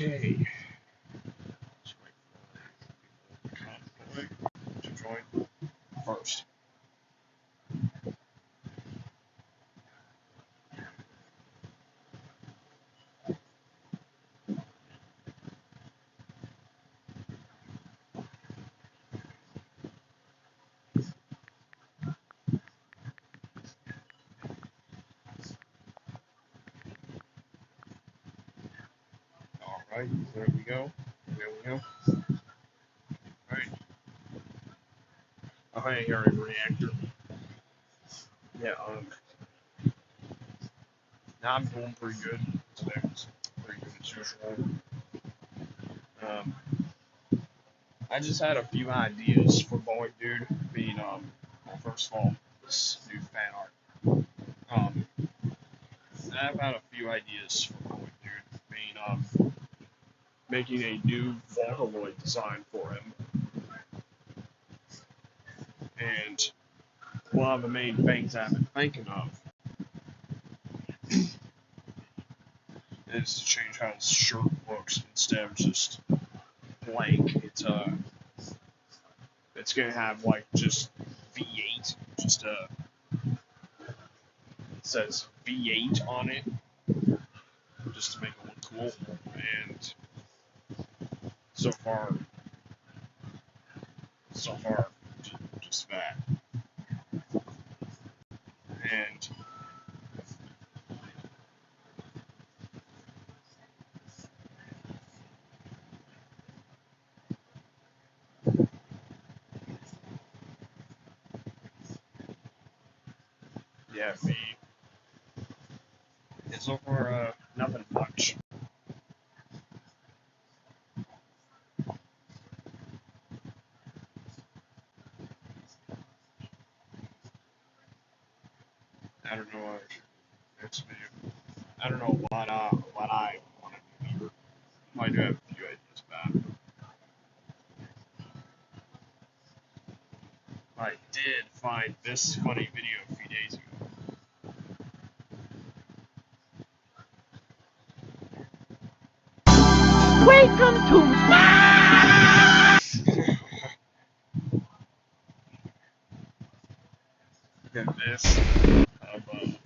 Okay. Let's wait for the convoy to join first. Alright, there we go. There we go. Alright. Oh, hey, here a reactor. Yeah, now I'm doing pretty good. Today was pretty good as usual. I just had a few ideas for Boy Dude being, well, first of all, this new fan art. I've had a few ideas for Boy Dude being, making a new Vocaloid design for him. And one of the main things I've been thinking of is to change how his shirt looks instead of just blank. It's gonna have like just V8, just it says V8 on it, just to make it look cool. And so far, just that. And yeah, and so far, nothing much. I don't know I don't know what I want to do here. I do have a few ideas about it. I did find this funny video a few days ago. Welcome to Look at this of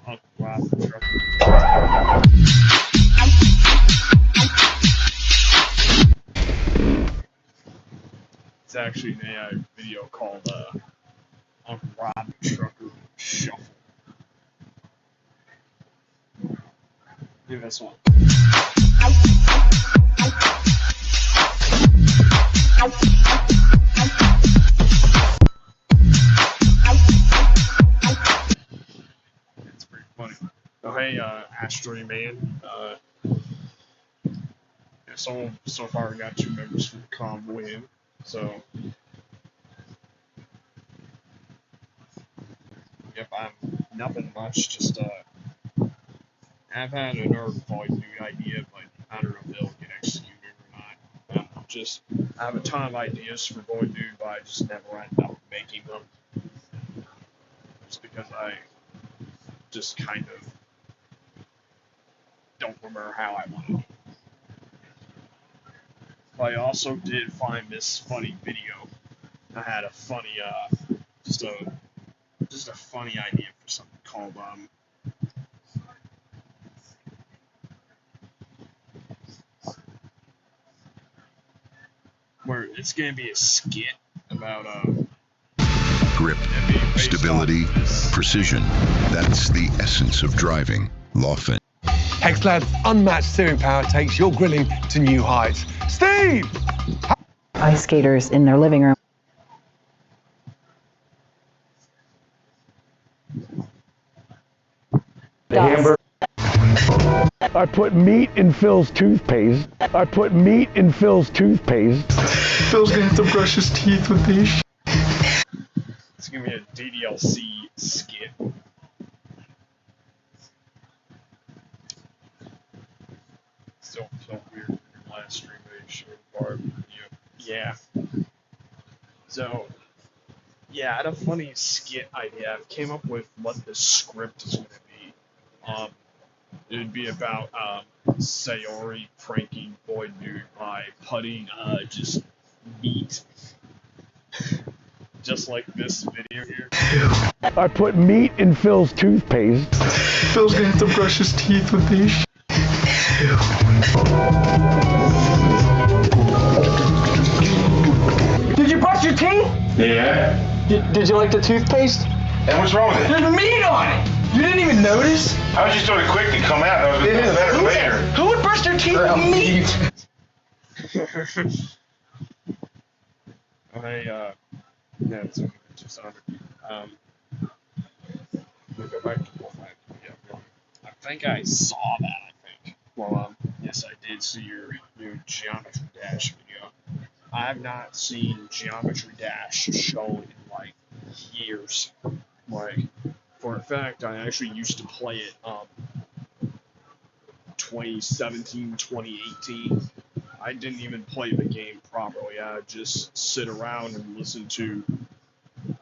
Uncle Rob the Trucker. It's actually an AI video called Uncle Rob the Trucker Shuffle. Give this one. It's pretty funny. Oh, hey, Asteroid Man. So far we got 2 members from the convoy in. So, yep, I'm nothing much. Just I've had another Void Dude idea, but I don't know if it'll get executed or not. I have a ton of ideas for Void Dude, but I just never end up making them. Just because I just kind of don't remember how I want to do it. But I also did find this funny video. I had a funny, just a funny idea for something called, where it's gonna be a skit about, grip, stability, precision. That's the essence of driving. Lawfin. Hexlad's unmatched steering power takes your grilling to new heights. Steve! Ice skaters in their living room. The hamburger. I put meat in Phil's toothpaste. Phil's gonna have to brush his teeth with these. It's gonna be a DDLC skit. Still felt weird in your last stream where you showed Barb video. Yeah. So, yeah, I had a funny skit idea. I came up with what the script is gonna be. It'd be about Sayori pranking Boy Dude by putting just meat, just like this video here. I put meat in Phil's toothpaste. Phil's gonna have to brush his teeth with these. Did you brush your teeth? Yeah. Did you like the toothpaste? And what's wrong with it? There's meat on it! You didn't even notice? I was just doing it quick to come out. I was gonna do it better later. Who would brush their teeth with meat? Yeah, it's just under. We'll go back to Wolfpack. Yeah, I think I saw that. I think. Well, yes, I did see your new Geometry Dash video. I have not seen Geometry Dash shown in like years. Like, for a fact, I actually used to play it 2017, 2018. I didn't even play the game properly. I would just sit around and listen to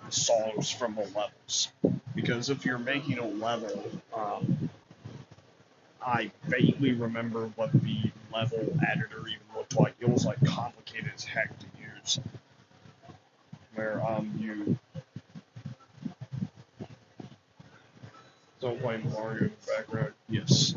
songs from the levels. Because if you're making a level, I vaguely remember what the level editor even looked like. It was like complicated as heck to use. Where you don't play Mario in the background. Yes.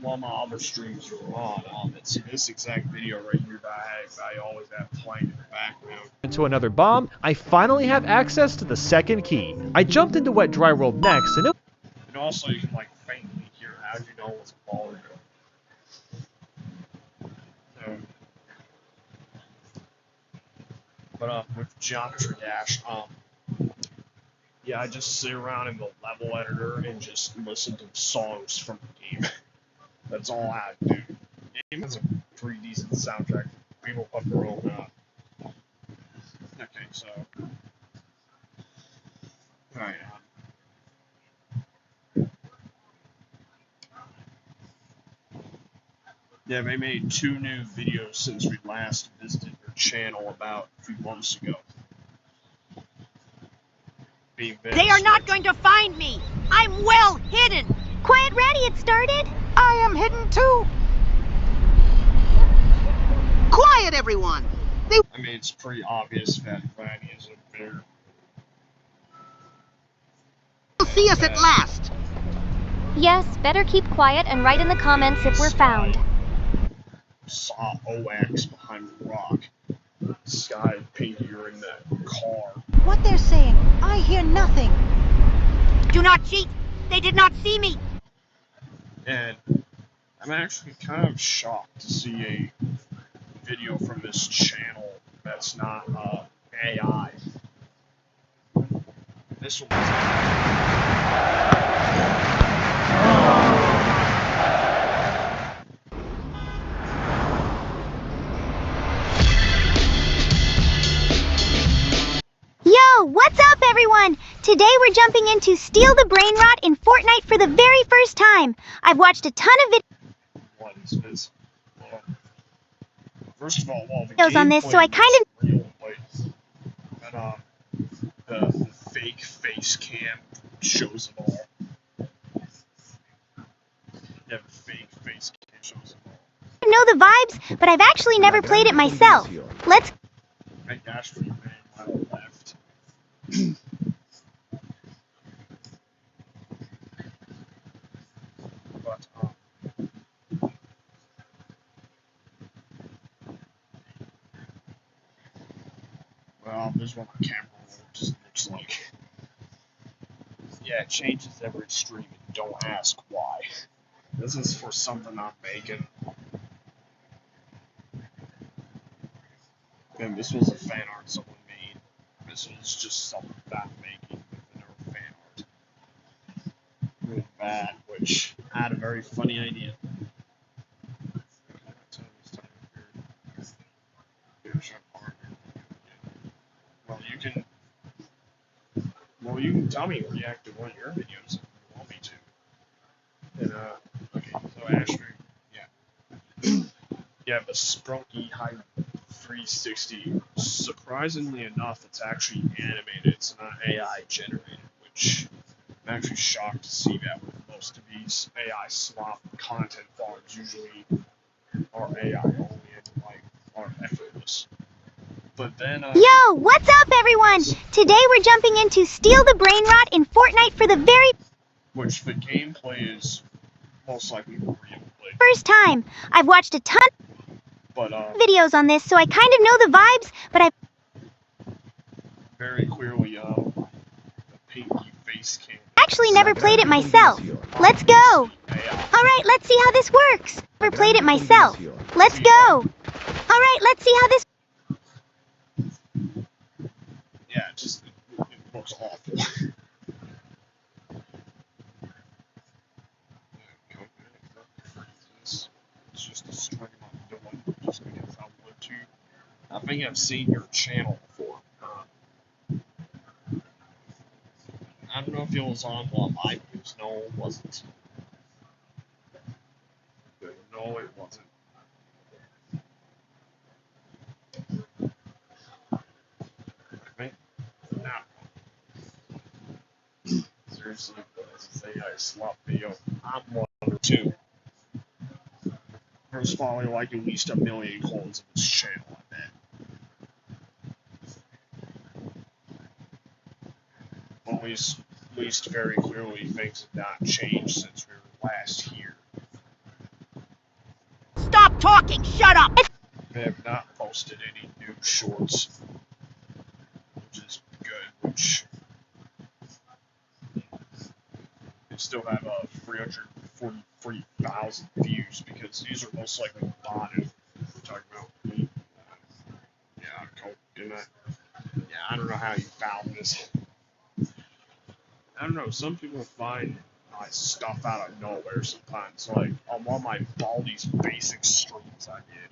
While my other streams are on, see this exact video right here that I always have playing in the background. Into another bomb, I finally have access to the second key. I jumped into Wet Dry World next, and And also you can like faintly hear how you know what's falling. So, but with Geometry Dash, yeah, I just sit around in the level editor and just listen to songs from the game. That's all I do. The game has a pretty decent soundtrack. People put their own okay, so alright, yeah, they made 2 new videos since we last visited their channel about a few months ago. They are not going to find me! I'm well hidden! Quiet Ratty, it started. I am hidden too! Quiet, everyone! I mean, it's pretty obvious that Ratty is a bear. They'll see us at last! Yes, better keep quiet and write in the comments if we're found. Saw OX behind the rock. Sky painted you're in that car. What they're saying, I hear nothing. Do not cheat! They did not see me! And I'm actually kind of shocked to see a video from this channel that's not AI. This one was Yo, what's up everyone? Today we're jumping into Steal the Brain Rot in Fortnite for the very first time. I've watched a ton of what is this? Well, first of all, the videos on this, so I kind of real, but the fake face cam shows it all. Yeah, the fake face cam shows it all. know the vibes, but I've actually never played it myself. Let's I dashed for you, man. I left. But well, there's one on camera roll. Just looks like. Yeah, it changes every stream, and don't ask why. This is for something I'm making. And this was a fan art someone made. This was just something that I'm making with no fan art. Really bad, which I had a very funny idea. Well, you can tell me to react to one of your videos if you want me to. And okay, so Ashford, yeah. Yeah, the Sprunky High 360. Surprisingly enough, it's actually animated. It's not AI generated, which I'm actually shocked to see that with most of these AI slop content farms usually are AI only and like are effortless. But then Yo, what's up everyone? Today we're jumping into Steal the Brain Rot in Fortnite for the very which the gameplay is most likely real play. first time. I've watched a ton But of videos on this, so I kind of know the vibes, but I very clearly the pinky face king. actually never played it myself. Let's go! Alright, let's see how this works. Never played it myself. Let's go! Alright, let's see how this... Yeah, it looks awful. It's just a string I'm doing just because I want to. I think I've seen your channel before. I don't know if it was on while I was. No, it wasn't. No, it wasn't. Right? Now. Seriously, this is AI slop video. I'm one or two. There's probably like at least 1 million clones of this channel, I bet. At least very clearly things have not changed since we were last here. Stop talking! Shut up! They have not posted any new shorts, which is good, which they still have 343,000 views because these are most likely botted. We're talking about me. Yeah, didn't I? Yeah, I don't know how you found this. I don't know, some people find my stuff out of nowhere sometimes. Like, on one of my Baldi's Basic streams I did,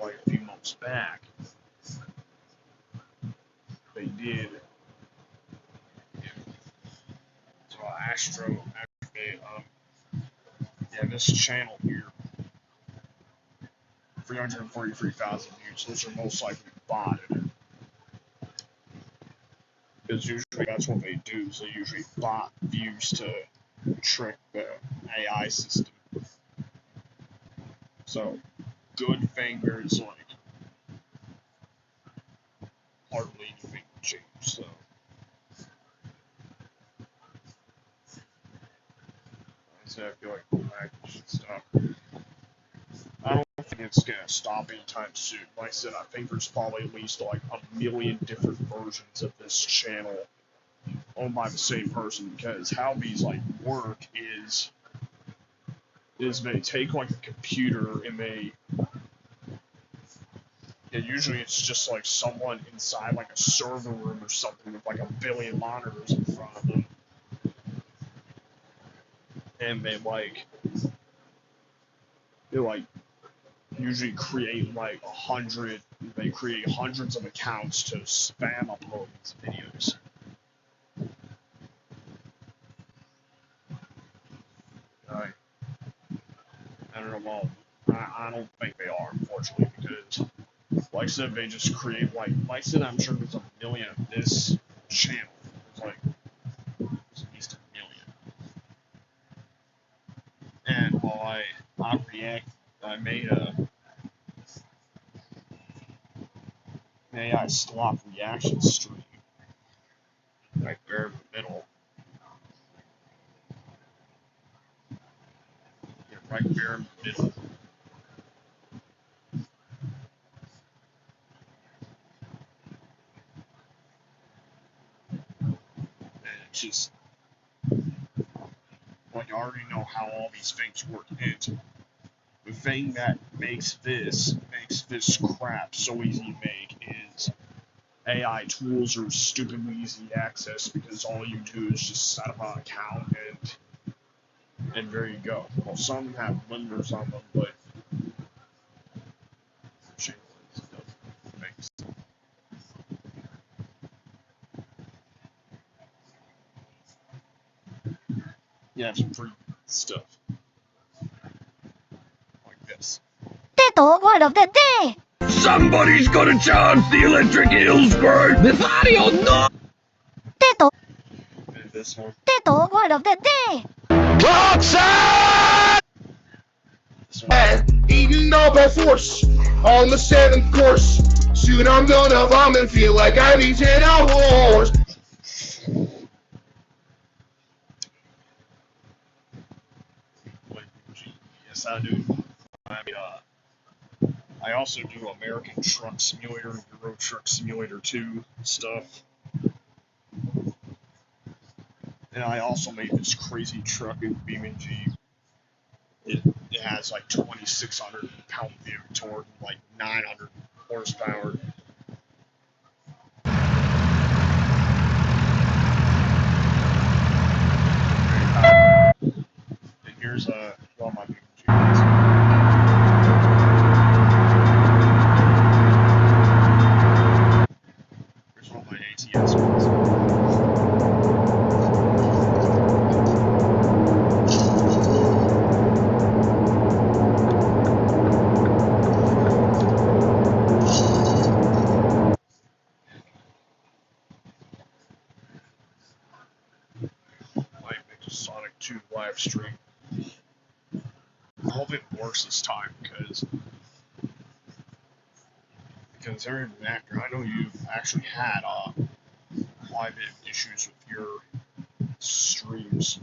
like, a few months back, they did. Yeah. So, Astro, yeah, this channel here, 343,000 views, those are most likely botted. Because usually that's what they do, is they usually bot views to trick the AI system. So, good fingers, like, hardly anything changed, so. So I feel like package stuff. I don't think it's gonna stop anytime soon. Like I said, I think there's probably at least like 1 million different versions of this channel owned by the same person, because how these like work is they take like a computer and usually it's just like someone inside like a server room or something with like 1 billion monitors in front of them, and they usually create like 100. They create hundreds of accounts to spam upload these videos. I don't know. Well, I don't think they are, unfortunately, because like I said, they just create like I said, I'm sure there's 1 million of this channel. There's at least 1 million. And while I made a AI slop reaction stream right there in the middle. Yeah, right there in the middle. And it's just, well, you already know how all these things work. And the thing that makes this crap so easy to make is AI tools are stupidly easy to access, because all you do is just set up an account and there you go. Well, some have limiters on them, but yeah, some free stuff like this. Teto, word of the day! Somebody's gonna charge the electric eels, bro! The party or not! Teto, And this one. Teto, thought word of the day. Eating all by force on the 7th course. Soon I'm gonna vomit and feel like I'm eating a horse. Yes, I do. I also do American Truck Simulator, Euro Truck Simulator 2 stuff. And I also made this crazy truck in BeamNG. It has like 2,600 pound vehicle torque, like 900 horsepower. And here's well, my BeamNG. Here's one of my ATS ones. Sonic 2 live stream. I hope it works this time because Aaron Actor, I know you've actually had live issues with your streams.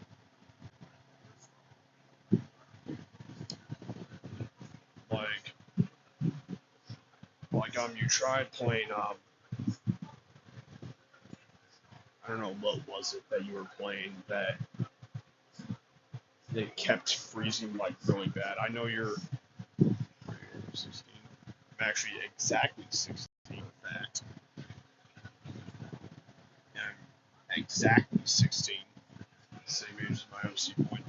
You tried playing I don't know what was it that you were playing that it kept freezing like really bad. I know you're 16. I'm actually exactly 16 in fact. I'm exactly 16. Same age as my OC point.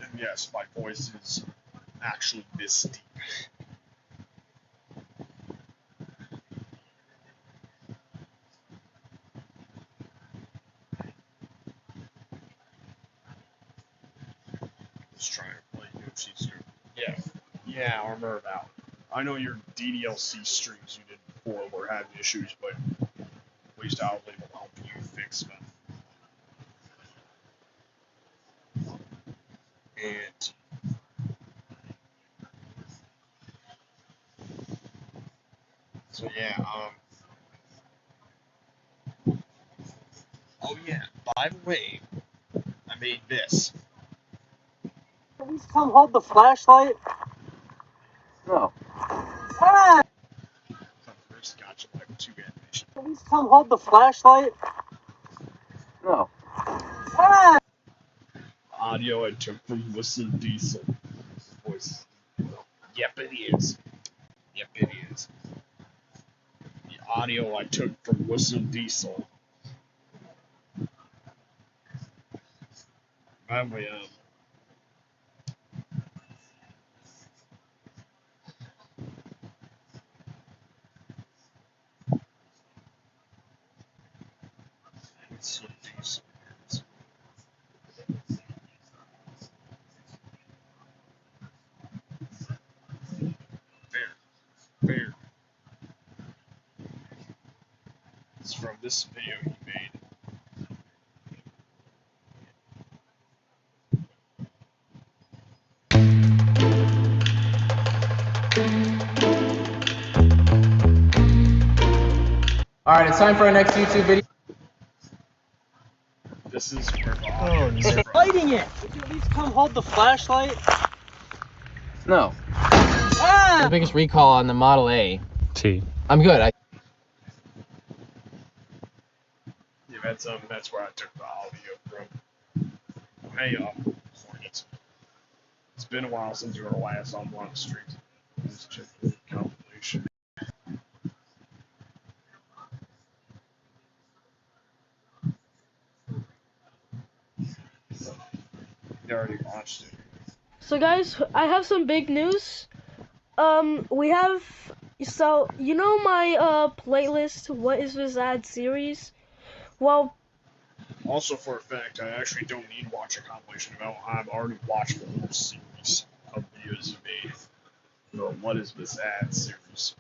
And yes, my voice is actually this deep. Let's try to play UFC stream. Yeah, Armor of Valor. I know your DDLC streams you did before were having issues, but at least I'll be able to help you fix them. And so yeah, oh yeah, by the way, I made this. Please come hold the flashlight. No. Ah! First gotcha like 2 animation. Please come hold the flashlight. No. Ah! Audio I took from Whistle Diesel. Voice. Yep, it is. Yep, it is. The audio I took from Whistle Diesel. By the way, Whistle Diesel. Fair. It's from this video he made. Alright, it's time for our next YouTube video. This is where the audio is from. Lighting it! Would you at least come hold the flashlight? No. Ah! The biggest recall on the Model A. T. I'm good. Yeah, that's where I took the audio from. Hey, Hornets. It's been a while since you were last on one stream. Let's check the compilation. You already watched it. So guys, I have some big news. We have, so you know my playlist, What Is This Ad series? Well, Also, for a fact, I actually don't need to watch a compilation about. I've already watched the whole series of videos you made. The What Is This Ad series.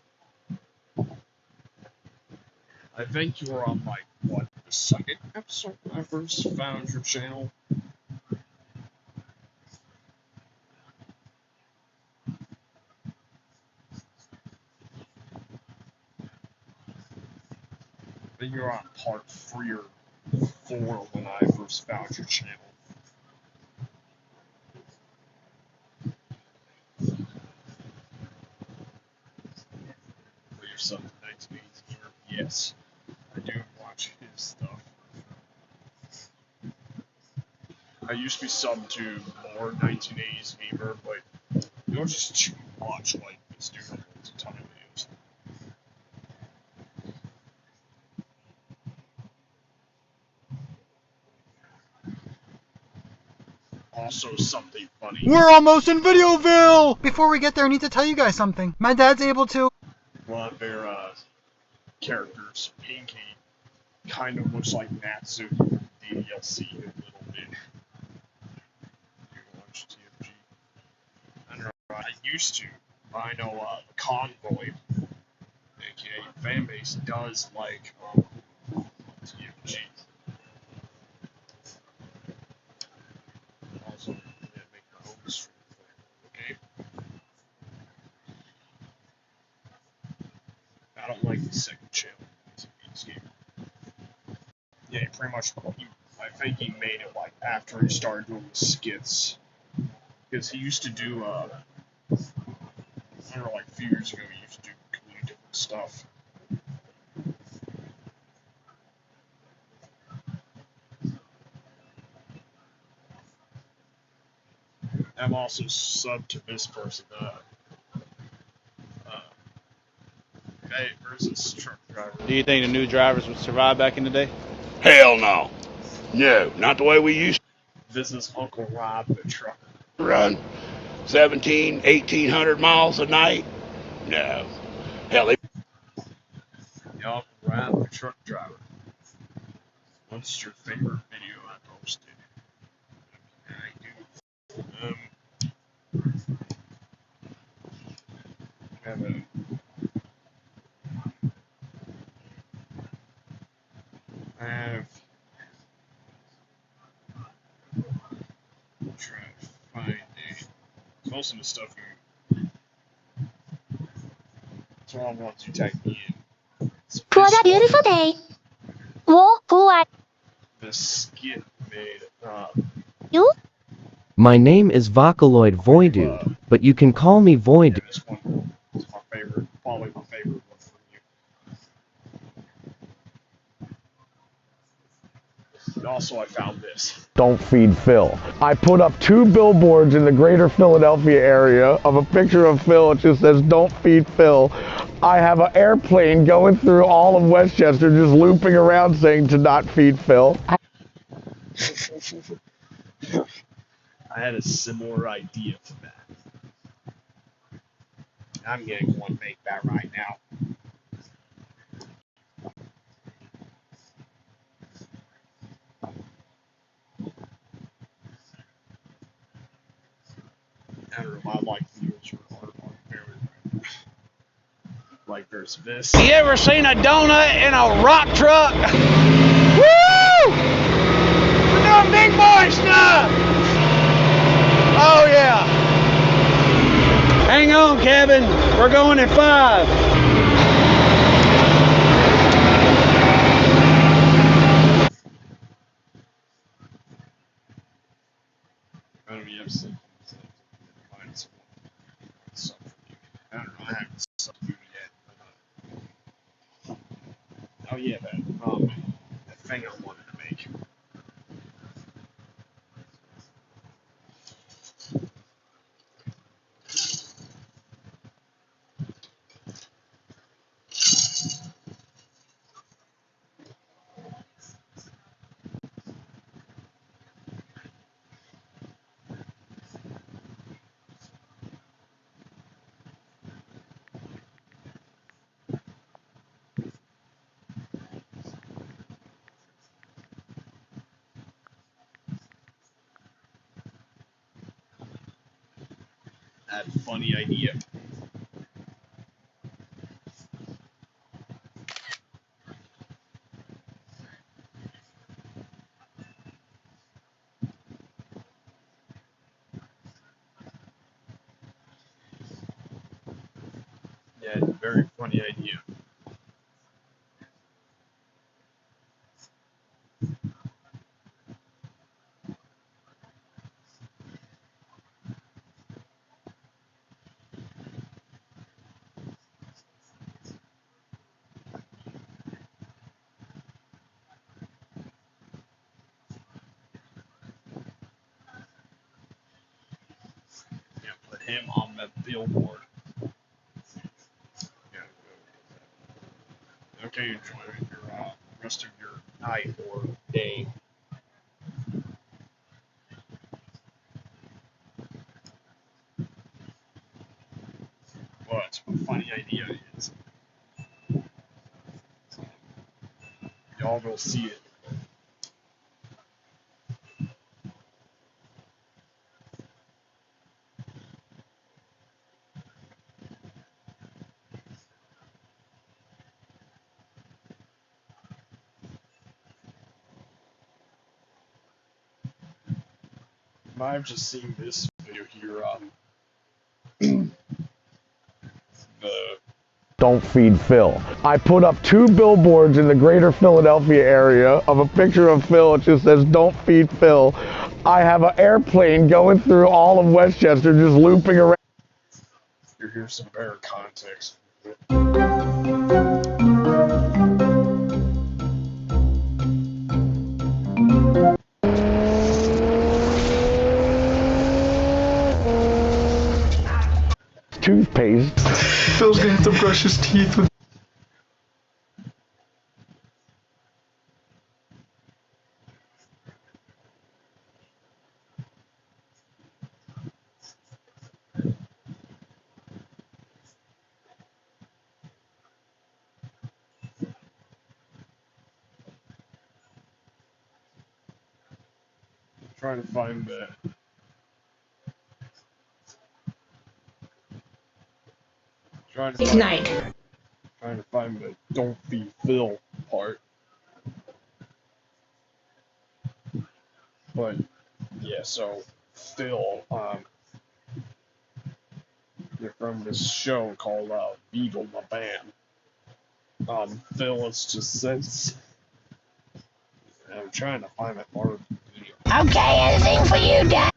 I think you were on like what, the second episode when I first found your channel. I think you were on part 3 or 4 when I first found your channel. For your son, the 1980s gamer. Yes, I do watch his stuff. I used to be subbed to more 1980s gamer, but you don't just watch like this dude holds a ton of videos. Also, something funny. We're almost in Videoville! Before we get there, I need to tell you guys something. My dad's able to... One of their characters, Pinky, kind of looks like Natsu from DLC a little bit. You watch TFG. I don't know, I used to. I know the Convoy, aka Fanbase, does like TFG. Also, yeah, make my own stream for it, okay? I don't like the second channel. This game. Yeah, pretty much. I think he made it like after he started doing the skits, because he used to do. I don't know, like a few years ago, he used to do completely different stuff. I'm also subbed to this person. Hey, where's this truck driver? Do you think the new drivers would survive back in the day? Hell no. No, not the way we used This is Uncle Rob, the trucker. to run 1,800 miles a night. No. Hell, they... Yup, Rob, the truck driver. What's your favorite video I posted? I do. Have a I have try to find most of the stuff it's all the ones you type me in. What a beautiful day. Who are The skit made you? My name is Vocaloid Voidu, but you can call me Voidu. this one is my favorite, probably my favorite one from you. And also I found this. Don't feed Phil. I put up 2 billboards in the greater Philadelphia area of a picture of Phil. It just says, don't feed Phil. I have an airplane going through all of Westchester just looping around saying to not feed Phil. I had a similar idea for that. I'm getting one make that right now. I don't know, I like videos are very like there's this. You ever seen a donut in a rock truck? Woo! We're doing big boy stuff! Oh yeah! Hang on, Kevin. We're going at 5. I don't know, you have some find something. I don't know, I haven't subbed you yet. Oh yeah, that thing I wanted to make. I had a funny idea. Yeah, very funny idea. Yeah, put him on that billboard. Yeah. Okay, enjoy your rest of your night or day. Well, that's what a funny idea is. Y'all will see it. I've just seen this video here on the Don't feed Phil. I put up 2 billboards in the greater Philadelphia area of a picture of Phil. It just says, don't feed Phil. I have an airplane going through all of Westchester just looping around. here's some better context. Toothpaste. Phil's gonna have to brush his teeth with. Trying to find the trying to find the don't feed Phil part. But yeah, so Phil, they're from this show called Beagle the Band. Phil is just says, and I'm trying to find that part of the video. Okay, anything for you, Dad.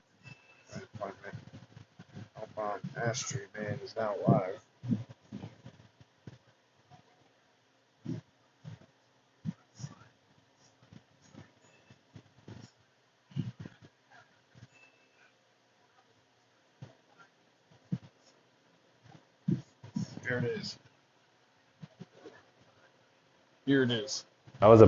Trying to find that. Ashtray Man is now live. Here it is. Here it is. I was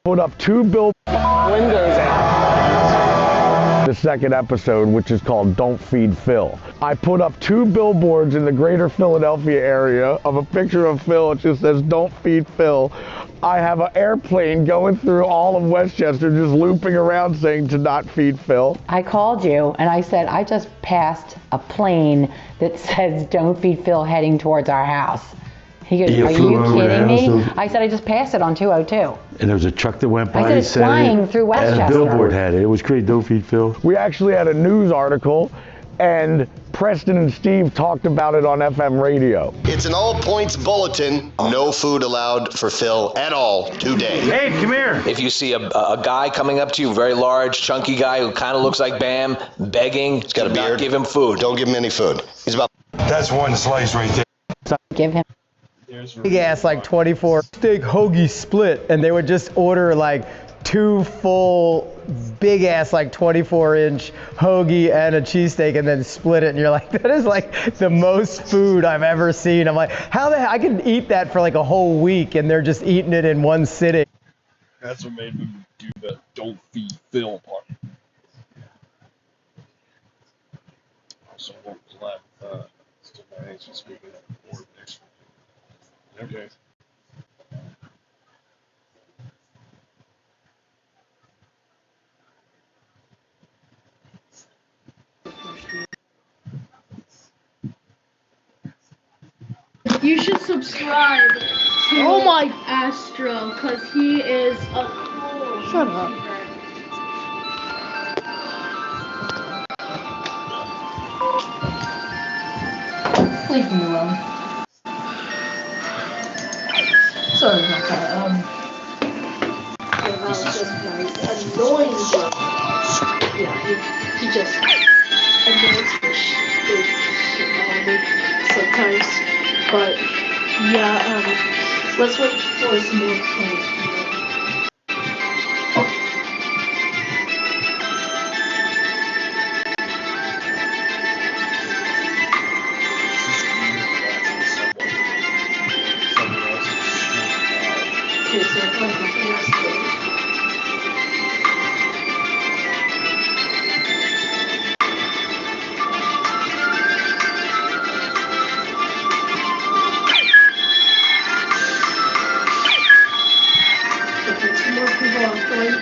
put up 2 billboards. Windows out. The second episode, which is called Don't Feed Phil. I put up 2 billboards in the greater Philadelphia area of a picture of Phil. It just says, don't feed Phil. I have an airplane going through all of Westchester just looping around saying to not feed Phil. I called you and I said, I just passed a plane that says, don't feed Phil, heading towards our house. He goes, are you kidding me? I said, I just passed it on 202. And there was a truck that went by. I said, it's flying through Westchester. And a billboard had it. It was crazy. Don't feed Phil. We actually had a news article, and Preston and Steve talked about it on FM radio. It's an all-points bulletin. No food allowed for Phil at all today. Hey, come here. If you see a guy coming up to you, very large, chunky guy who kind of looks like Bam, begging, he's got a beard. Not give him food. Don't give him any food. He's about. That's one slice right there. So give him. Big ass like 24 steak hoagie split, and they would just order like 2 full big ass like 24-inch hoagie and a cheesesteak and then split it, and you're like, that is like the most food I've ever seen. I'm like, how the heck I can eat that for like a whole week, and they're just eating it in one sitting. That's what made me do the don't feed Phil part. Also, what was left? Still my anxious speaking of the board next week. Okay. You should subscribe to my Astro, because he is a cool. Shut up. Leave me alone. sorry about that. Yeah, that was just my annoying brother. Yeah, he just annoys the shit out of me sometimes. But yeah, let's wait for some more planes. Okay, so I thought nothing else to do. Okay, two more people on plane.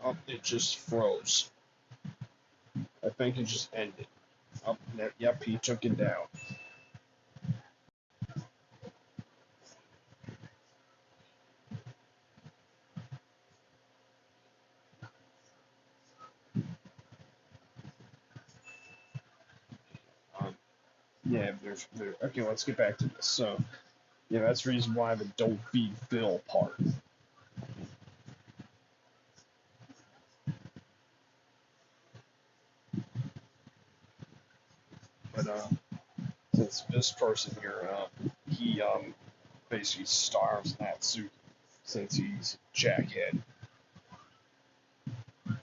Oh, it just froze. I think it just ended. Oh, yep, he took it down. Yeah, okay, let's get back to this. So, yeah, that's the reason why the don't feed Phil part. But, since this person here, he, basically starves in that suit since he's a jackhead.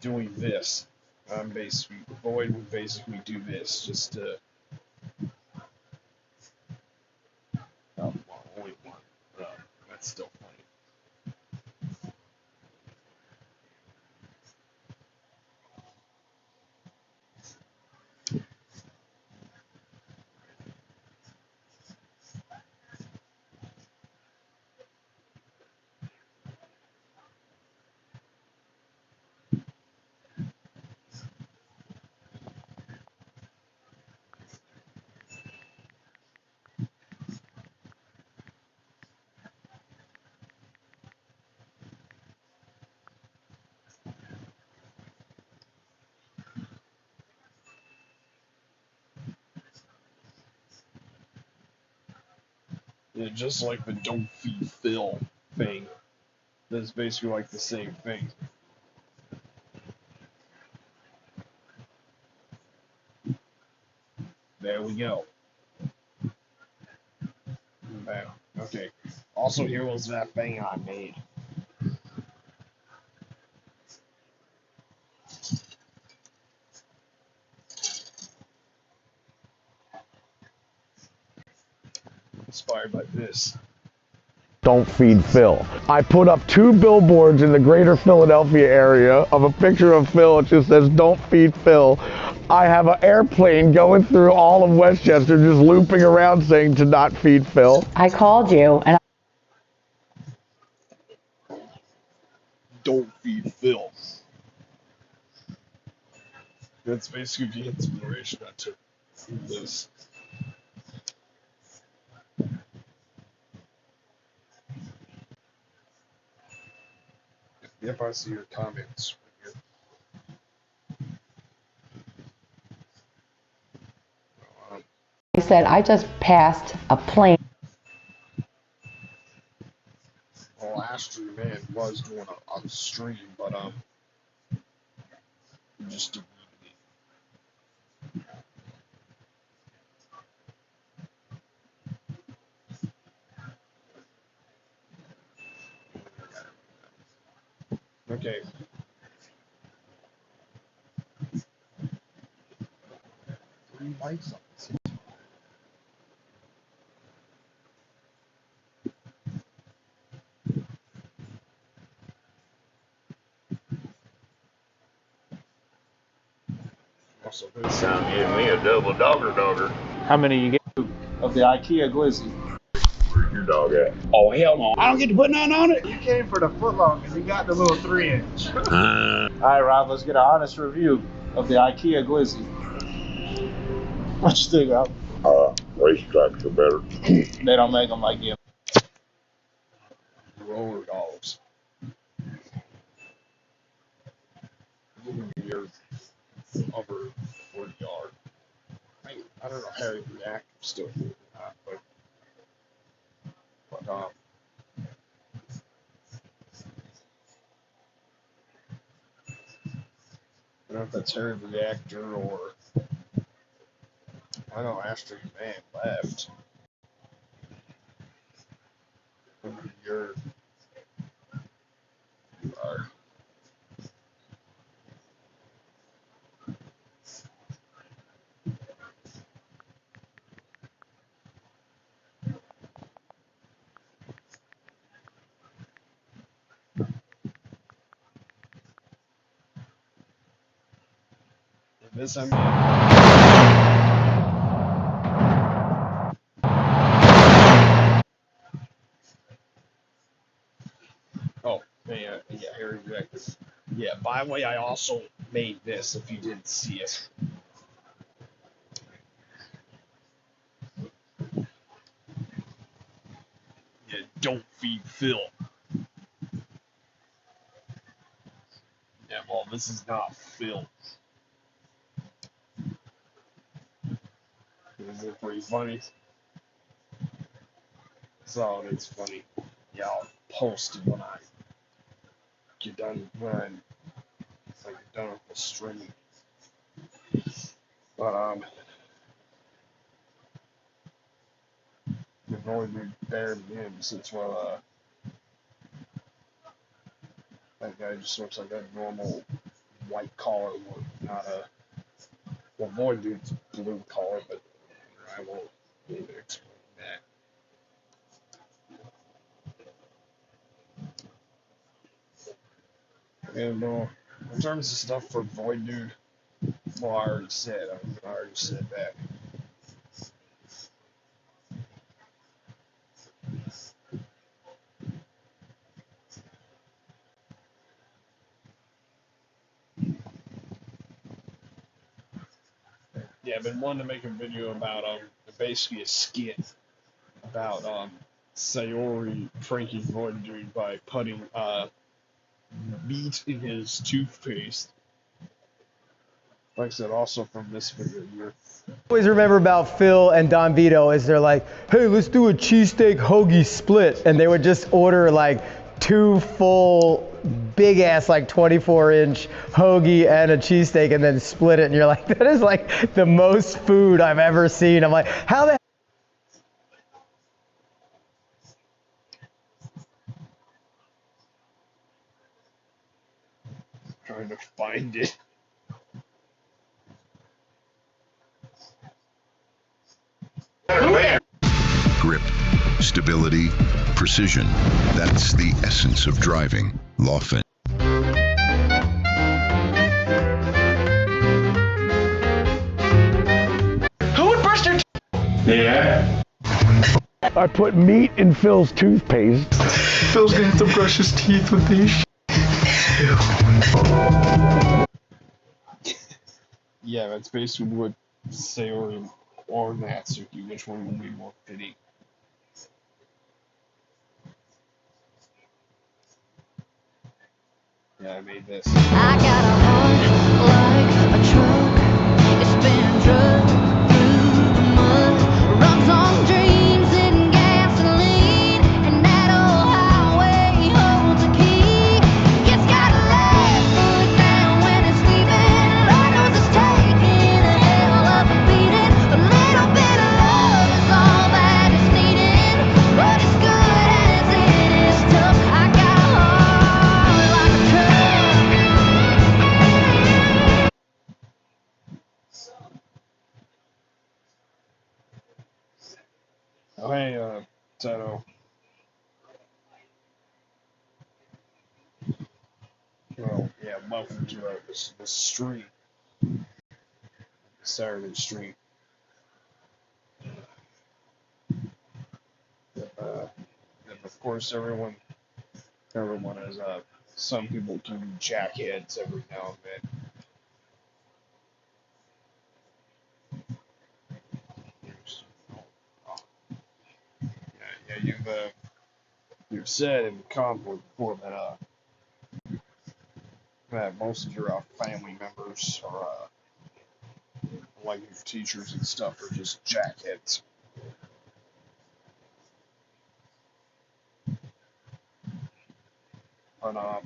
Doing this, basically, Void would basically do this just to, only one, that's still funny. Yeah, just like the don't feed Phil thing. That's basically like the same thing. There we go. Bam. Okay. Also, here was that thing I made. Inspired by this. Don't feed Phil. I put up 2 billboards in the greater Philadelphia area of a picture of Phil. It just says, don't feed Phil. I have an airplane going through all of Westchester just looping around saying to not feed Phil. I called you and Don't feed Phil. That's basically the inspiration I took from this. If I see your comments. I said, I just passed a plane. Well, last year, man, was doing a stream, but, just deleted it. Okay. Three likes on this. Sound giving me a double dogger. How many you get of the IKEA glizzy? Where's your dog at? Oh, hell no. I don't get to put nothing on it. You came for the footlong because you got the little 3-inch. All right, Rob, let's get an honest review of the IKEA glizzy. What you think, Rob? Racetracks are better. They don't make them like you. roller dogs. Your over 40 yard. I don't know how he react still or not, but I don't know if that's Harry Reactor or I know Astro Man left. You're you are. This I Oh, yeah, Harry Reactor. Yeah, by the way, I also made this if you didn't see it. Yeah, don't feed Phil. Yeah, well, this is not Phil. Is it pretty funny? So it's funny. Yeah, I'll post it when I get done when it's like done with the streaming. But they've only been there him since that guy just looks like a normal white collar work, not a well Void Dude's blue collar, but I won't even explain that. And in terms of stuff for Void Dude, well I already said that. Yeah, I've been wanting to make a video about basically a skit about Sayori pranking Void Dude by putting meat in his toothpaste. Like I said, also from this video here. Always remember about Phil and Don Vito is they're like, hey, let's do a cheesesteak hoagie split, and they would just order like 2 full big ass like 24-inch hoagie and a cheesesteak and then split it, and you're like, that is like the most food I've ever seen. I'm like, how the Trying to find it. Grip, stability, precision. That's the essence of driving. Lawfin. Who would burst your Yeah. I put meat in Phil's toothpaste. Phil's gonna have to brush his teeth with these. Yeah, that's basically what Sayori or Natsuki, which one would be more fitting? Yeah, I made this. I got a heart like a truck. It's been drugged through the mud. Runs on dreams and gasoline. And that old highway holds a key. It's got a left foot down when it's leaving. Lord knows it's taking a hell of a beating. A little bit of love is all that is needed. But as good as it is tough, I got a heart like a truck. Oh, hey, Tato. Well, yeah, welcome to this stream. Saturday stream. And of course, everyone is, some people can be jackheads every now and then. Yeah, you've, you've said in the convoy before that most of your family members are like your teachers and stuff are just jackheads. But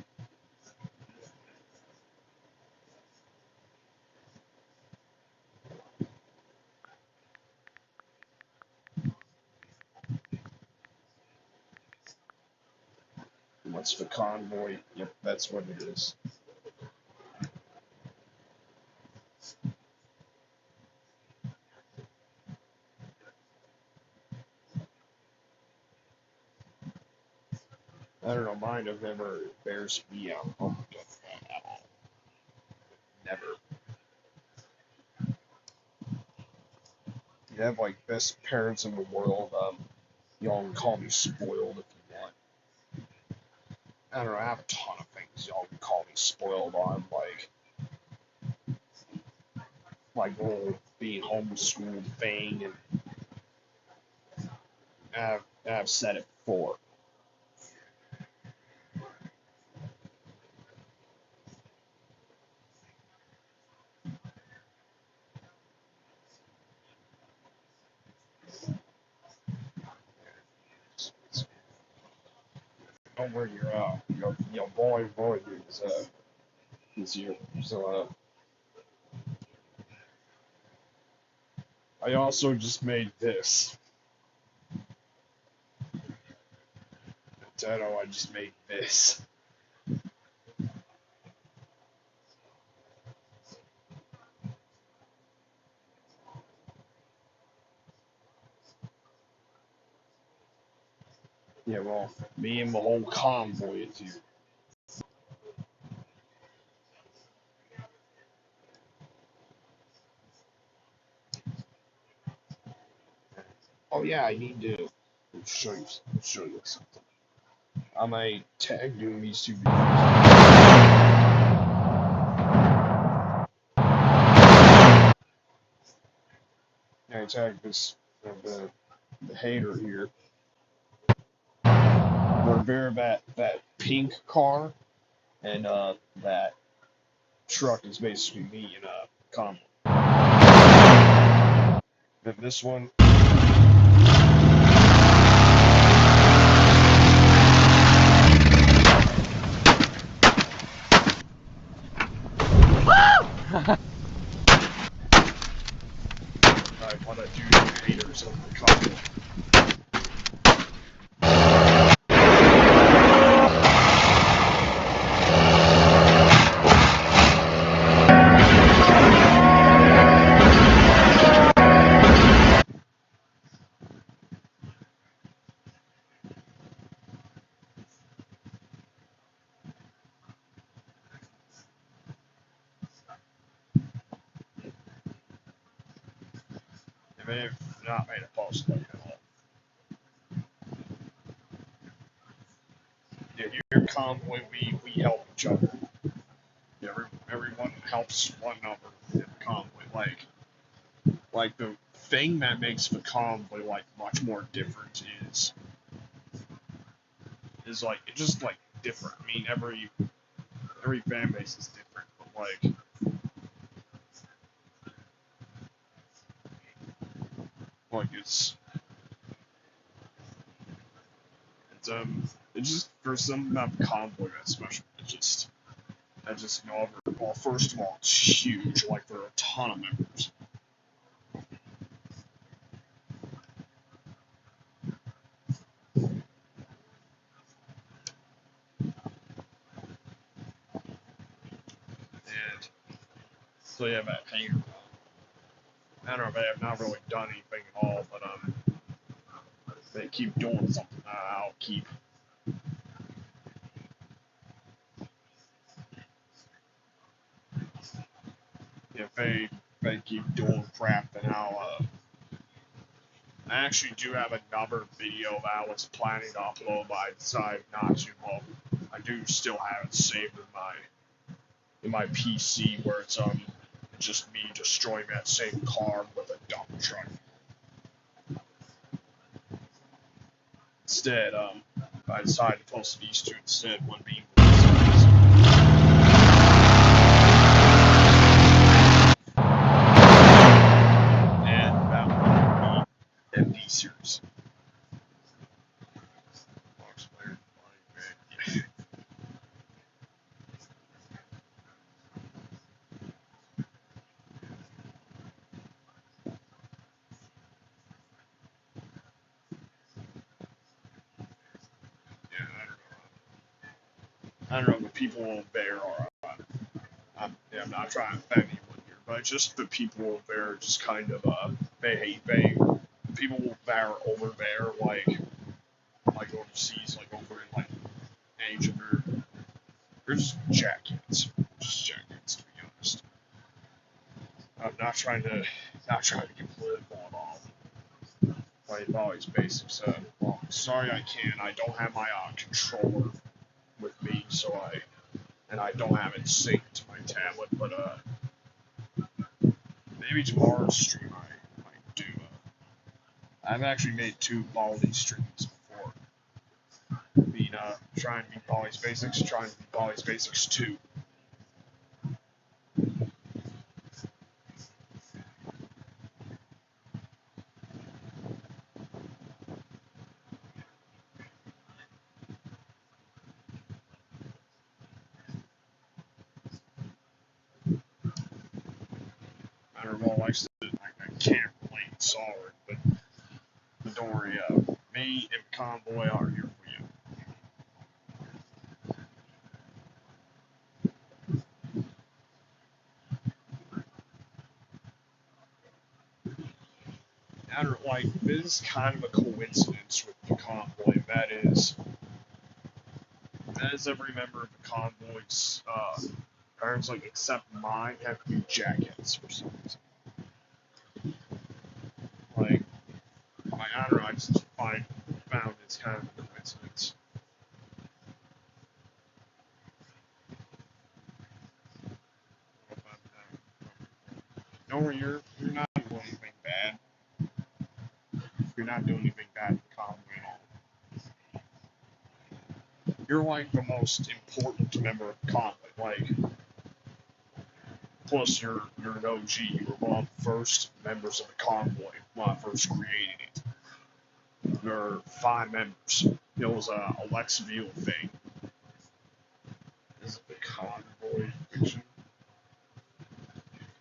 what's the convoy? Yep, that's what it is. I don't know, mine have never embarrassed me out of that at all. Never. You have like best parents in the world. Y'all can call me spoiled if you want. I don't know, I have a ton of things y'all can call me spoiled on, like the whole being homeschooled thing, and I've said it before. Don't worry, your boy is here. So I also just made this. I just made this. Yeah, well, me and the whole convoy is here. Oh yeah, I need to show you something. I might tag doing these two videos. I tagged this the hater here. Where that pink car and that truck is basically me in a convoy. Then this one. I want to do the haters of the convoy. I may have not made a post like at all. Yeah, your convoy, we help each other. Everyone helps one another in the convoy. Like the thing that makes the convoy like much more different is like it's just like different. I mean every fan base is different, but it's just for something about the convoy that's special. I just know well, first of all, it's huge. Like there are a ton of members. And so yeah, that hanger. I don't know, they have not really done anything at all, but they keep doing something. I'll keep. If they keep doing crap, then I actually do have another video that I was planning to upload, but I decided not to. Well, I do still have it saved in my PC, where it's just me destroying that same car with a dump truck. Instead, I decided to post these two instead, one being and about MD series. I don't know, the people over there are. I'm not trying to offend anyone here, but just the people over there are just kind of they people that are over there like overseas, like over in like Asia, they're just jackets, to be honest. I'm not trying to get political at all. Like always basics. Well, sorry I can't. I don't have my controller with me, and I don't have it synced to my tablet. But maybe tomorrow's stream I might do. I've actually made 2 Baldi streams before. Trying to beat Baldi's Basics, trying to beat Baldi's Basics 2. I don't know, like I said, I can't relate, sorry, but don't worry, me and Convoy are here for you. I don't like, this is kind of a coincidence with the Convoy, that is every member of the Convoy's parents, like, except mine, have to be jackets for some reason. Like, I don't know, I just found it's kind of a coincidence. Don't worry, you're not doing anything bad. You're not doing anything bad in the Convoy at all. You're like the most important member of the Convoy, like, plus you're an OG, you were one of the first members of the Convoy when I first created it. There are 5 members. It was a Alexa View thing. This is the Convoy fiction.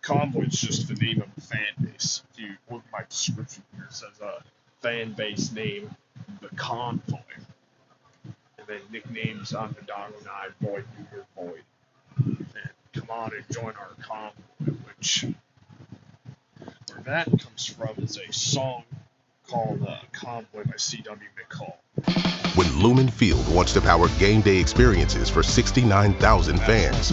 Convoy is just the name of the fan base. If you look at my description here, it says fan base name, the Convoy. And then nicknames Underdog and I, Void, Uber, Void. And come on and join our Convoy, which, where that comes from is a song called Convoy by C.W. McCall. When Lumen Field wants to power game day experiences for 69,000 fans.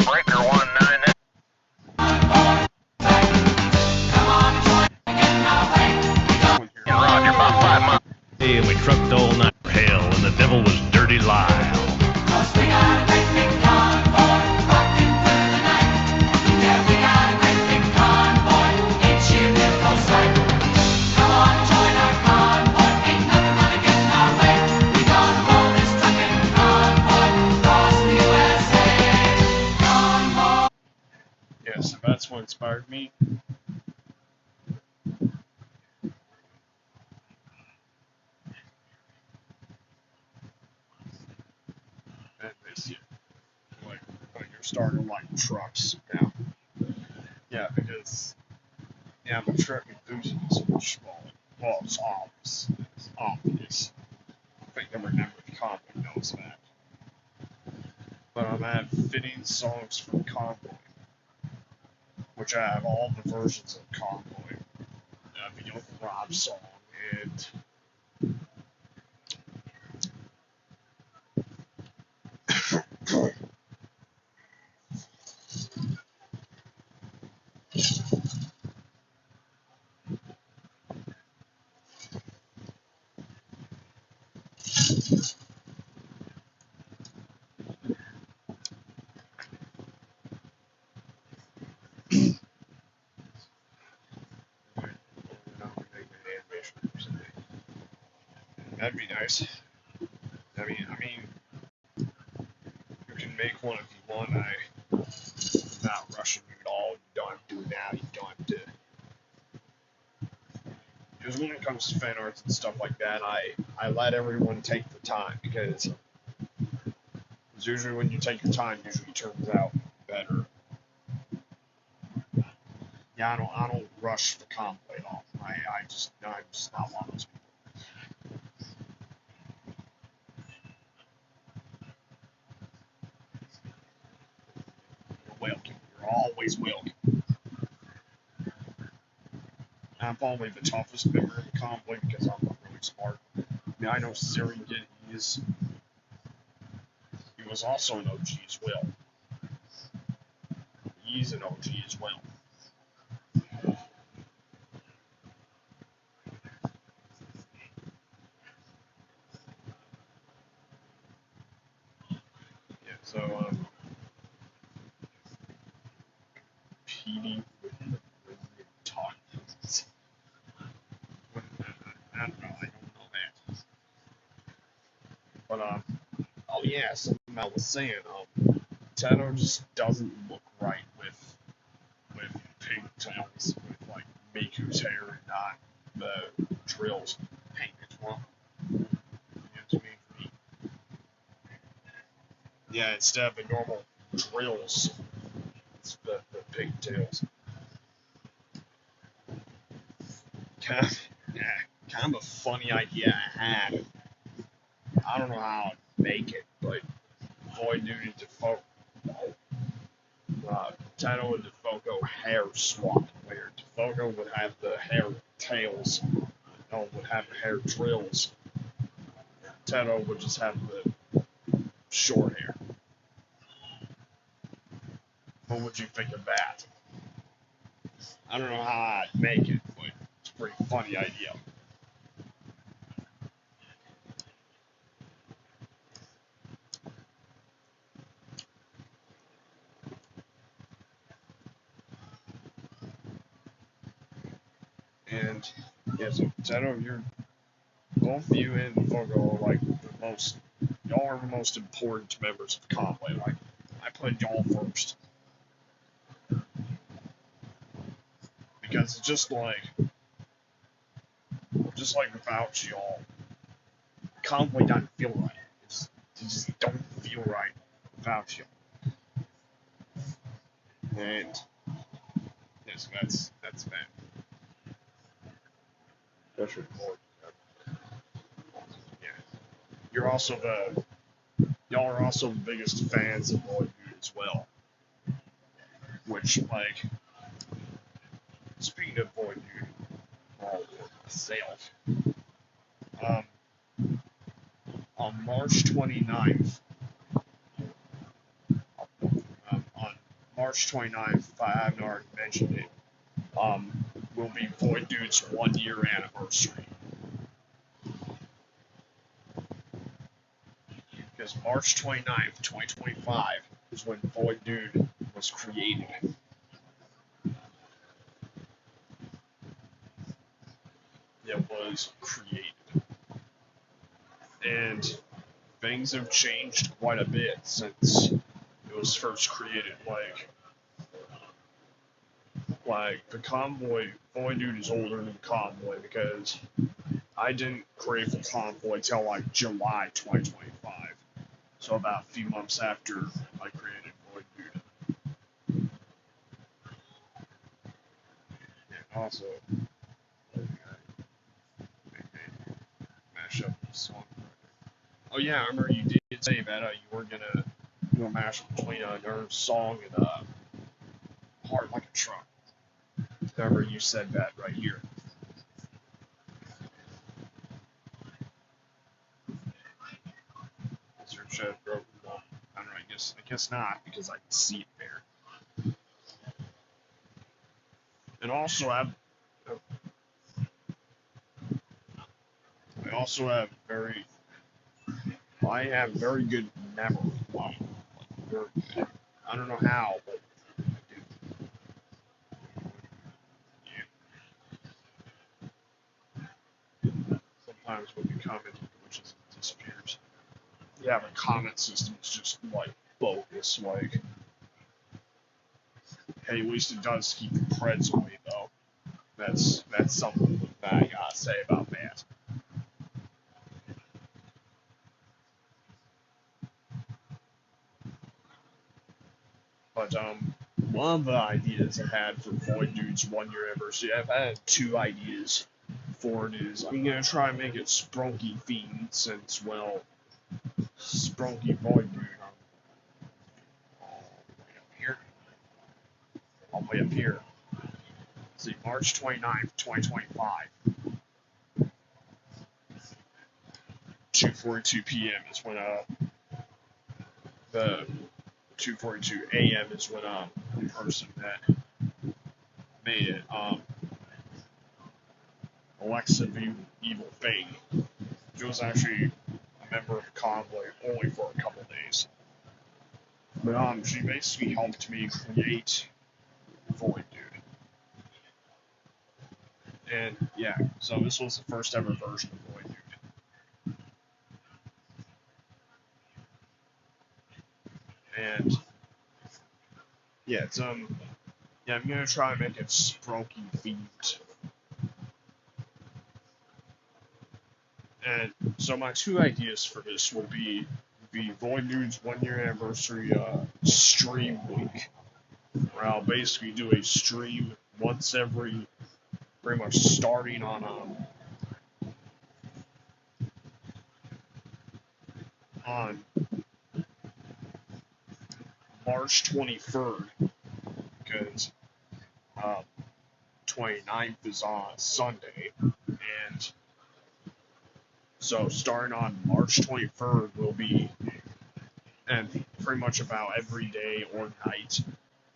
Breaker 19. Roger, about 5 miles. And we trucked all night for hell, and the devil was Dirty Lyle. So that's what inspired me. And this, like, when you're starting like trucks now. Yeah, because I'm a truck enthusiast, which, well, it's obvious. It's obvious. I think every member of the Convoy knows that. But I'm at fitting songs for the Convoy, which I have all the versions of Convoy. The Young Rob song and That'd be nice. I mean, you can make one if you want. I'm not rushing you at all. You don't have to do it now. You don't have to. Because when it comes to fan arts and stuff like that, I let everyone take the time because usually when you take your time, usually turns out better. Yeah, I don't rush the comp at all. I'm just not one of those people. You're welcome. You're always welcome. I'm probably the toughest member of the comp because I'm really smart. I mean, I know Siri did his. He was also an OG as well. He's an OG as well. Yeah, so, PD with talk. I don't know, I don't know that. But, oh yeah, something I was saying, Tato just doesn't look right with pigtails, with, like, Miku's hair and not the drills painted. Well, you know what I mean for me. Yeah, instead of the normal drills, it's the pigtails. Kind of, yeah, kind of a funny idea I had. I don't know how I'd make it, but Void Duty Defoe, Tato and Defoco hair swap, where Defoco would have the hair tails, would have the hair drills. Tato would just have the short hair. What would you think of that? I don't know how I'd make it, but it's a pretty funny idea. And yeah, so Tato, you're both you and Fogo are like y'all are the most important members of Conway. Like, I put y'all first. Because it's just like without y'all, Conway doesn't feel right. It just don't feel right without y'all. And yes, that's bad. That's your point. Yeah. Y'all are also the biggest fans of Void Dude as well. Which, like, speaking of Void Dude, or myself, on March 29th, on March 29th, if I haven't already mentioned it, will be Void Dude's 1 year anniversary. Because March 29th, 2025 is when Void Dude was created. It was created. And things have changed quite a bit since it was first created. Like the Convoy, Void Dude is older than Convoy because I didn't create the Convoy till like July 2025. So about a few months after I created Void Dude. And also, mash up the song. Oh yeah, I remember you did say that you were gonna do a mash between Nerve's song and Heart Like a Truck. I remember you said that right here. Is your chat broken? Well, I don't know. I guess not because I can see it there. And also, I have very good memory. I don't know how, but sometimes sometimes when you comment, it just disappears. Yeah, the comment system is just like bogus. Like, hey, at least it does keep the Preds away though. That's something that I gotta say about that. But one of the ideas I had for Void Dude's 1-year anniversary, I've had 2 ideas for it. Is I'm gonna try and make it Sprunky themed, since, well, Sprunky Void Dude all the way up here. Let's see, March 29th, 2025. 2:42 p.m. is when the 2:42 a.m. is when the person that made it Alexa Evil Thing. She was actually a member of the convoy only for a couple days. But she basically helped me create Void Dude. And yeah, so this was the first ever version of Void Dude. And yeah, it's yeah, I'm gonna try and make it Sprunky themed. And so my 2 ideas for this will be the Void Dude's 1-year anniversary stream week, where I'll basically do a stream once every, pretty much starting on March 23rd, because 29th is on Sunday, and so starting on March 23rd will be, and pretty much about every day or night,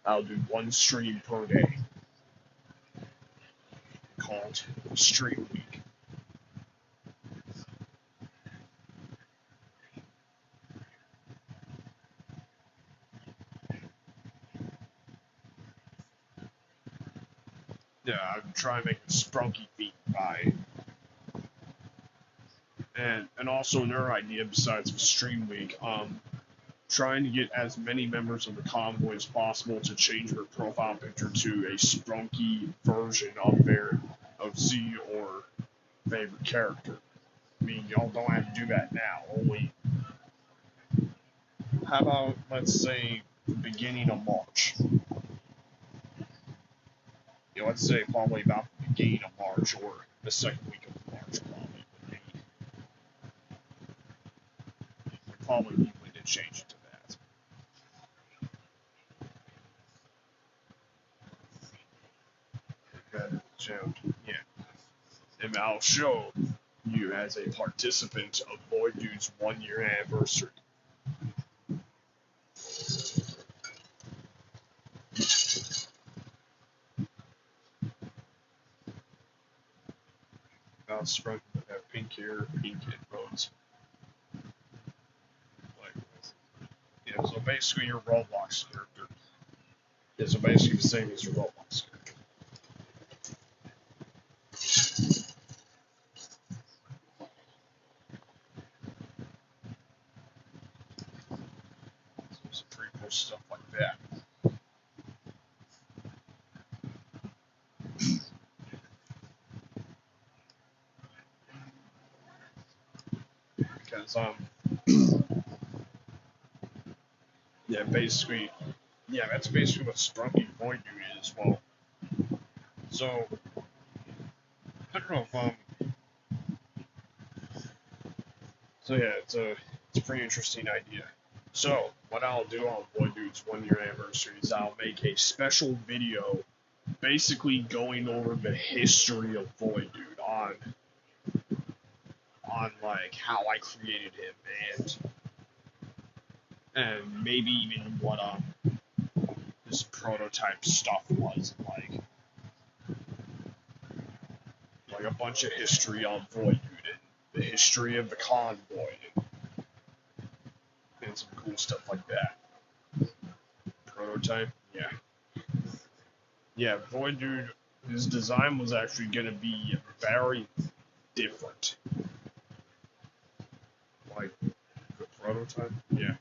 I'll do 1 stream per day, called Stream Week. Yeah, I'm trying to make it Sprunky feet by. And also another idea besides the stream week, trying to get as many members of the convoy as possible to change their profile picture to a Sprunky version of Z or favorite character. I mean, y'all don't have to do that now. Only, how about, let's say, the beginning of March? Let's say probably about the beginning of March or the second week of March, probably. Would probably be when to change it to that. Okay, so, yeah. And I'll show you as a participant of Void Dude's 1-year anniversary. About Sprung have pink hair, pink headphones. Like, yeah, so basically your Roblox character is basically the same as your Roblox character. So some pretty cool stuff like that. Because yeah, basically, yeah, that's basically what Sprunky Void Dude is. Well, so I don't know if so yeah, it's a pretty interesting idea. So what I'll do on Void Dude's 1-year anniversary is I'll make a special video, basically going over the history of Void Dude on like how I created him and maybe even what his prototype stuff was like a bunch of history on Void Dude and the history of the convoy and some cool stuff like that. Prototype, yeah. Yeah, Void Dude, his design was actually going to be very different. prototype? Yeah.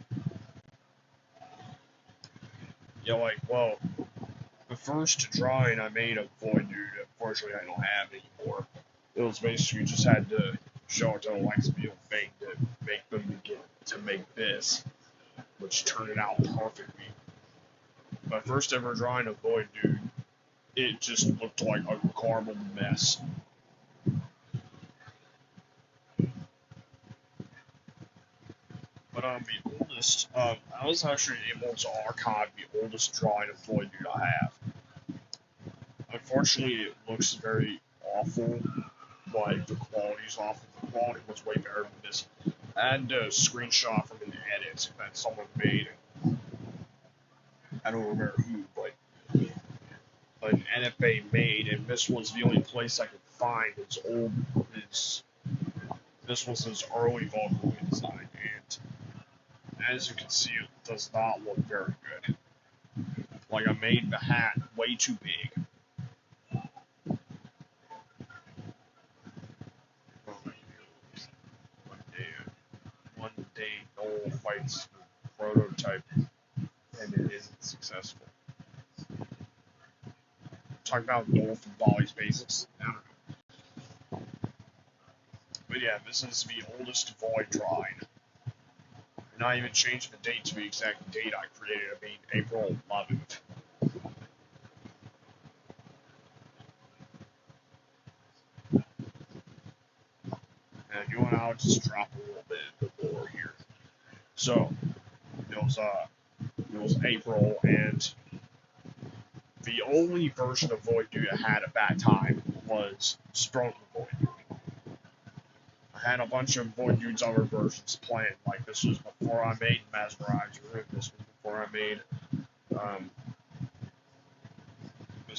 Yeah, like, well, the first drawing I made of Void Dude, unfortunately I don't have anymore. It was basically just had to show it to Alexa Field thing to make them to make this, which turned it out perfectly. My first ever drawing of Void Dude, it just looked like a garbled mess. But the oldest, I was actually able to archive the oldest drawing of Void Dude I have. Unfortunately, it looks very awful. Like, the quality's awful. The quality was way better than this. I had a screenshot from an edit that someone made. I don't remember who, but an NFA made, and this was the only place I could find this was his early vocal design, and as you can see, it does not look very good. Like, I made the hat way too big. One day, Noel fights the prototype, and it isn't successful. Talk about Noel from Balli's Basics. I don't know. But yeah, this is the oldest Void drawing. And I even changed the date to the exact date I created it, being April 11th. And you and I'll just drop a little bit more here. So, it was April, and the only version of Void Dude I had at that time was Sprung Void Dude. I had a bunch of Void Dude's other versions planned, like this was before I made Mesmerizer, and this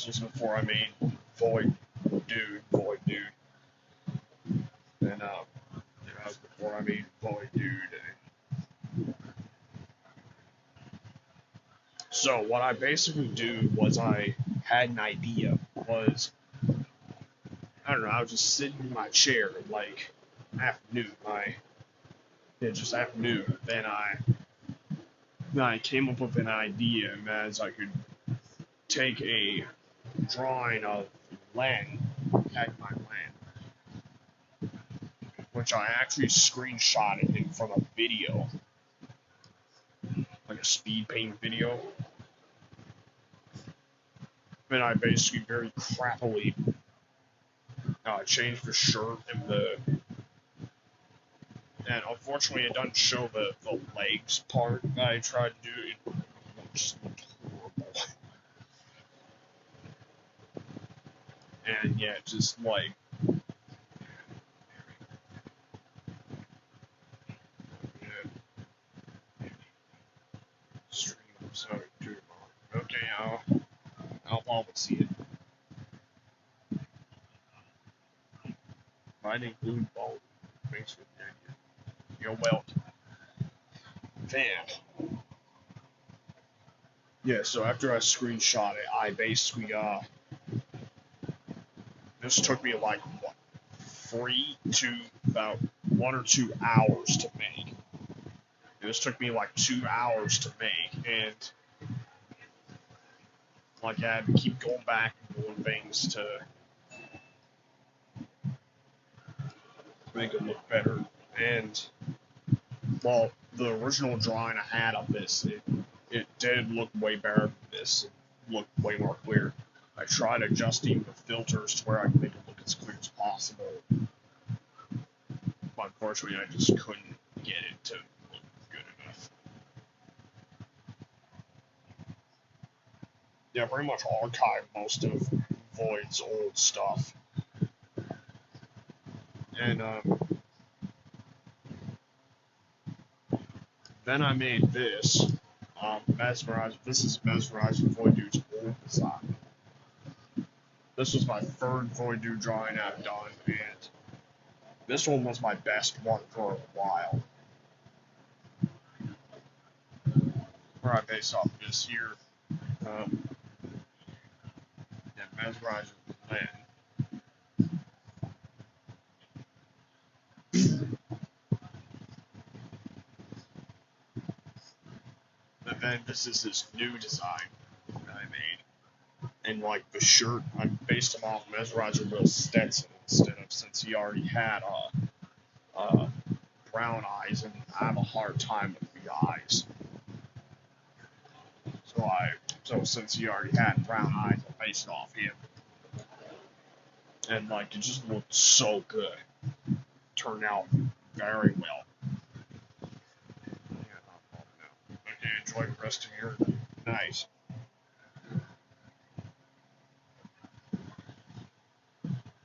was before I made Void Dude, and that was before I made Void Dude. So what I basically do was I had an idea, I don't know, I was just sitting in my chair, like, afternoon, then I came up with an idea, as I could take a drawing of Len, my Len, which I actually screenshotted him from a video, like a speed paint video. Then I basically very crappily changed the shirt and unfortunately it doesn't show the legs part that I tried to do. It just looked horrible. And yeah, just like stream, so okay, I'll probably see it. Finding blue ball. Thanks for that. You're welcome. Damn. Yeah, so after I screenshot it, I basically this took me like what, 3 to about 1 or 2 hours to make. This took me like 2 hours to make, and like I had to keep going back and doing things to make it look better. And well, the original drawing I had of this, it did look way better than this. It looked way more clear. I tried adjusting the filters to where I could make it look as clear as possible. But unfortunately, I just couldn't get it to look good enough. Yeah, pretty much archived most of Void's old stuff. And then I made this. Mesmerizer. This is Mesmerizer Void Dude's old design. This was my third Void Dude drawing I've done, and this one was my best one for a while. Where I base off this here. Mesmerizer Len. then this is his new design that I made. And like the shirt, I based him off Mesmerizer Will's Stetson instead of, since he already had brown eyes, and I have a hard time with the eyes. So since he already had brown eyes, I based it off him. And like it just looked so good. Turned out very well. Okay, enjoy the rest of your night.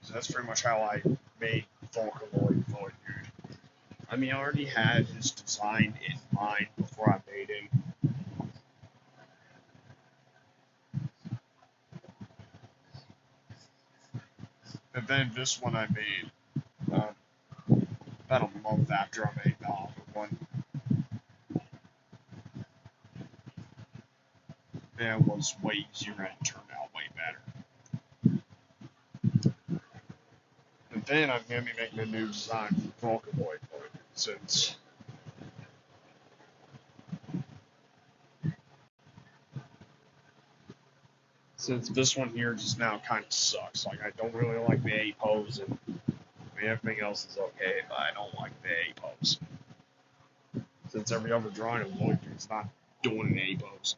So that's pretty much how I made Vocaloid Void Dude. I mean, I already had his design in mind before I made him. And then this one I made about a month after I made the other one. And it was way easier and it turned out way better. And then I'm going to be making a new design for Vocaloid Void Dude, since this one here just now kind of sucks. Like, I don't really like the A pose, and I mean, everything else is okay, but I don't like the A pose. Since every other drawing of Void Dude's not doing an A pose.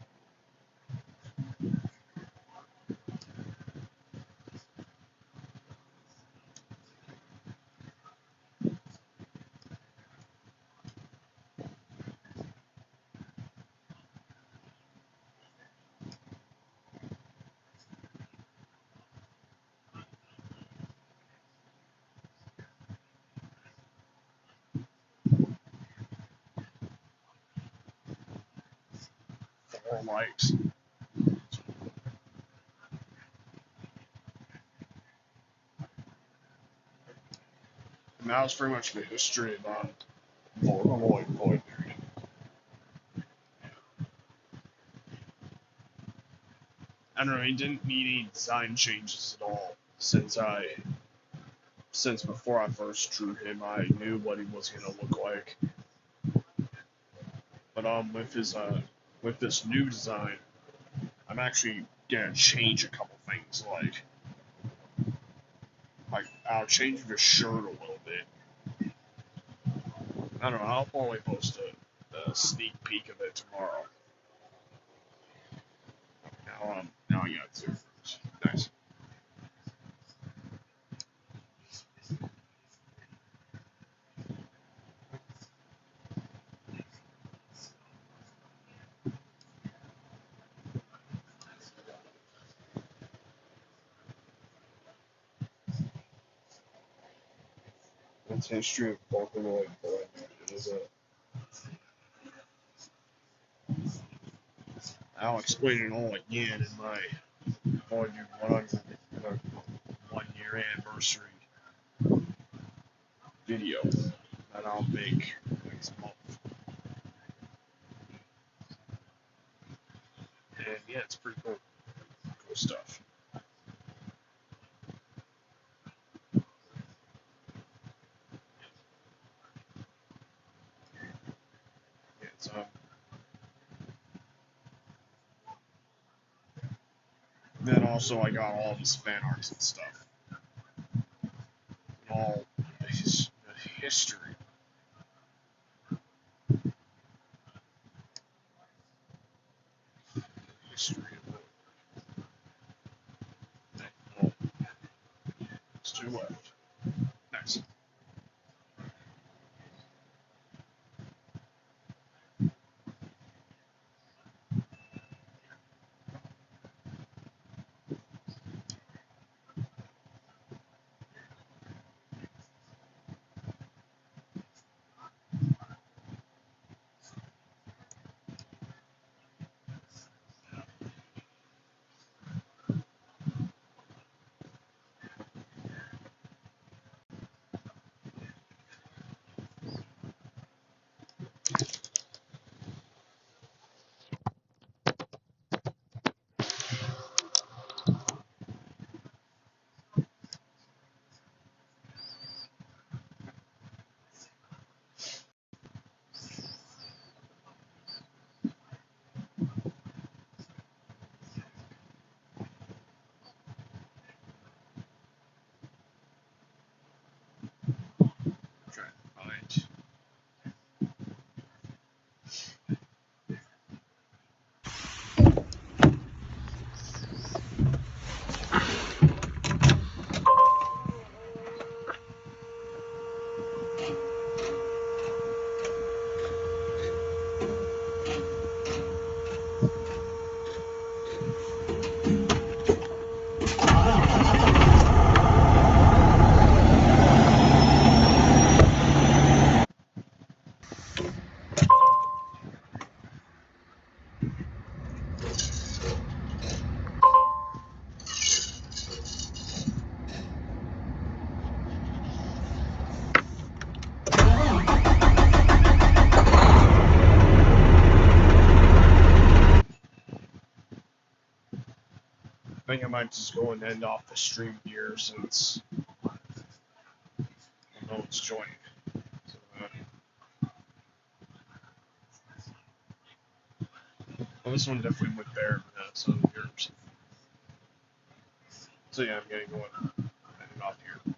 Four likes. And that was pretty much the history of Vocaloid Void Dude. I don't know, he didn't need any design changes at all since before I first drew him, I knew what he was gonna look like. But with this new design, I'm actually gonna change a couple things. Like I'll change the shirt a little bit. I don't know. I'll probably post a sneak peek of it tomorrow. Now I got two. Nice. That's history of Vocaloid Void Dude. I'll explain it all again in my Void Dude 1 year anniversary video that I'll make next month. And yeah, it's pretty cool. Cool stuff. Yeah, then also I got all of his fan arts and stuff. All his history. History of it. It's two left. Nice. think I might just go and end off the stream here since no one's joining. So, well, this one definitely went there, so yours. So yeah, I'm gonna go and end it off here.